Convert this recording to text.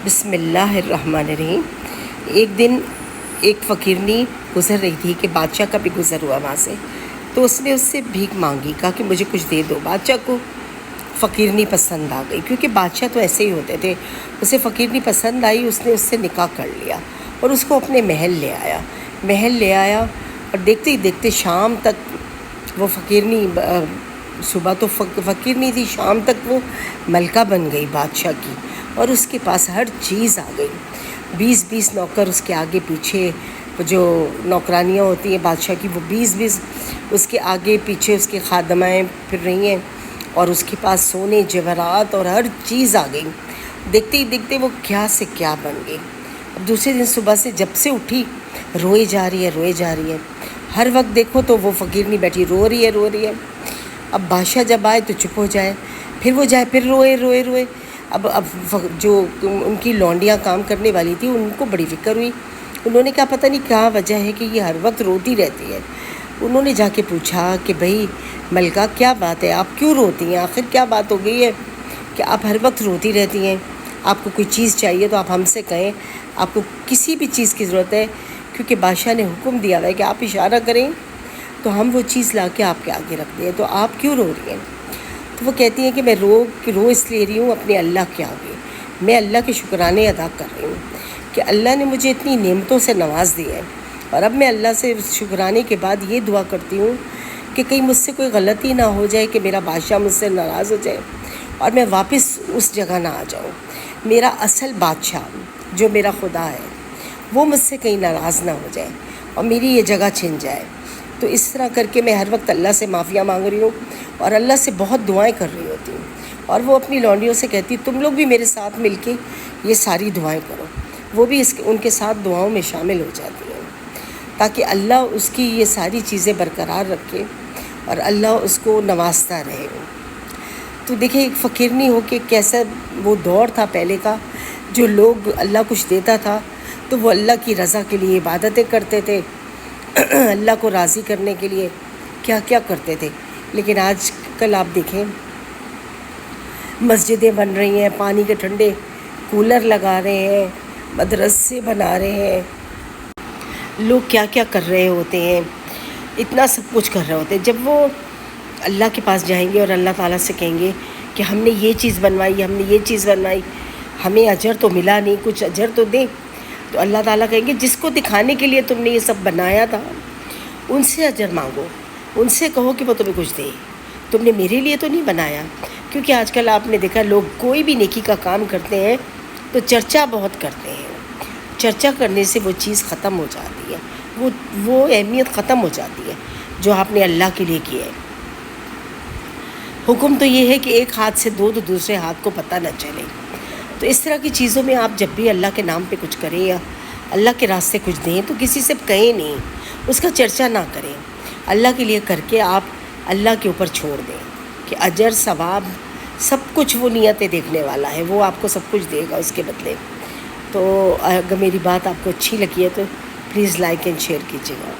بسم اللہ الرحمن الرحیم۔ ایک دن ایک فقیرنی گزر رہی تھی کہ بادشاہ کا بھی گزر ہوا وہاں سے، تو اس نے اس سے بھیک مانگی، کہا کہ مجھے کچھ دے دو۔ بادشاہ کو فقیرنی پسند آ گئی، کیونکہ بادشاہ تو ایسے ہی ہوتے تھے۔ اسے فقیرنی پسند آئی، اس نے اس سے نکاح کر لیا اور اس کو اپنے محل لے آیا اور دیکھتے ہی دیکھتے شام تک وہ فقیرنی، صبح تو فقیرنی تھی، شام تک وہ ملکہ بن گئی بادشاہ کی، اور اس کے پاس ہر چیز آ گئی۔ 20 نوکر اس کے آگے پیچھے، جو نوکرانیاں ہوتی ہیں بادشاہ کی، وہ 20 اس کے آگے پیچھے اس کی خادمائیں پھر رہی ہیں، اور اس کے پاس سونے جواہرات اور ہر چیز آ گئی۔ دیکھتے ہی دیکھتے وہ کیا سے کیا بن گئی۔ اب دوسرے دن صبح سے جب سے اٹھی روئے جا رہی ہے، ہر وقت دیکھو تو وہ فقیرنی بیٹھی رو رہی ہے۔ اب بادشاہ جب آئے تو چپ ہو جائے، پھر وہ جائے، پھر روئے۔ اب جو ان کی لونڈیاں کام کرنے والی تھی، ان کو بڑی فکر ہوئی۔ انہوں نے کہا پتہ نہیں کیا وجہ ہے کہ یہ ہر وقت روتی رہتی ہے۔ انہوں نے جا کے پوچھا کہ بھئی ملکہ کیا بات ہے، آپ کیوں روتی ہیں؟ آخر کیا بات ہو گئی ہے کہ آپ ہر وقت روتی رہتی ہیں؟ آپ کو کوئی چیز چاہیے تو آپ ہم سے کہیں، آپ کو کسی بھی چیز کی ضرورت ہے، کیونکہ بادشاہ نے حکم دیا ہے کہ آپ اشارہ کریں تو ہم وہ چیز لا کے آپ کے آگے رکھ دیں، تو آپ کیوں رو رہی ہیں؟ تو وہ کہتی ہیں کہ میں رو اس لیے رہی ہوں اپنے اللہ کے آگے، میں اللہ کے شکرانے ادا کر رہی ہوں کہ اللہ نے مجھے اتنی نعمتوں سے نواز دیا ہے، اور اب میں اللہ سے شکرانے کے بعد یہ دعا کرتی ہوں کہ کہیں مجھ سے کوئی غلطی نہ ہو جائے، کہ میرا بادشاہ مجھ سے ناراض ہو جائے اور میں واپس اس جگہ نہ آ جاؤں۔ میرا اصل بادشاہ جو میرا خدا ہے وہ مجھ سے کہیں ناراض نہ ہو جائے اور میری یہ جگہ چھن جائے۔ تو اس طرح کر کے میں ہر وقت اللہ سے معافیاں مانگ رہی ہوں اور اللہ سے بہت دعائیں کر رہی ہوتی ہوں، اور وہ اپنی لونڈیوں سے کہتی تم لوگ بھی میرے ساتھ مل کے یہ ساری دعائیں کرو۔ وہ بھی ان کے ساتھ دعاؤں میں شامل ہو جاتی ہیں، تاکہ اللہ اس کی یہ ساری چیزیں برقرار رکھے اور اللہ اس کو نوازتا رہے۔ تو دیکھیں ایک فقیرنی ہو کے کیسا وہ دور تھا پہلے کا، جو لوگ اللہ کچھ دیتا تھا تو وہ اللہ کی رضا کے لیے عبادتیں کرتے تھے، اللہ کو راضی کرنے کے لیے کیا کیا کرتے تھے۔ لیکن آج کل آپ دیکھیں مسجدیں بن رہی ہیں، پانی کے ٹھنڈے کولر لگا رہے ہیں، مدرسے بنا رہے ہیں، لوگ کیا کیا کر رہے ہوتے ہیں، اتنا سب کچھ کر رہے ہوتے ہیں۔ جب وہ اللہ کے پاس جائیں گے اور اللہ تعالیٰ سے کہیں گے کہ ہم نے یہ چیز بنوائی، ہمیں اجر تو ملا نہیں، کچھ اجر تو دیں، تو اللہ تعالیٰ کہیں گے جس کو دکھانے کے لیے تم نے یہ سب بنایا تھا ان سے اجر مانگو، ان سے کہو کہ وہ تمہیں کچھ دے، تم نے میرے لیے تو نہیں بنایا۔ کیونکہ آج کل آپ نے دیکھا لوگ کوئی بھی نیکی کا کام کرتے ہیں تو چرچا بہت کرتے ہیں، چرچا کرنے سے وہ چیز ختم ہو جاتی ہے، وہ اہمیت ختم ہو جاتی ہے جو آپ نے اللہ کے لیے کی ہے۔ حکم تو یہ ہے کہ ایک ہاتھ سے دو تو دوسرے ہاتھ کو پتہ نہ چلے۔ تو اس طرح کی چیزوں میں آپ جب بھی اللہ کے نام پہ کچھ کریں یا اللہ کے راستے کچھ دیں تو کسی سے کہیں نہیں، اس کا چرچا نہ کریں، اللہ کے لیے کر کے آپ اللہ کے اوپر چھوڑ دیں کہ اجر ثواب سب کچھ وہ نیتیں دیکھنے والا ہے، وہ آپ کو سب کچھ دے گا اس کے بدلے۔ تو اگر میری بات آپ کو اچھی لگی ہے تو پلیز لائک اینڈ شیئر کیجیے گا۔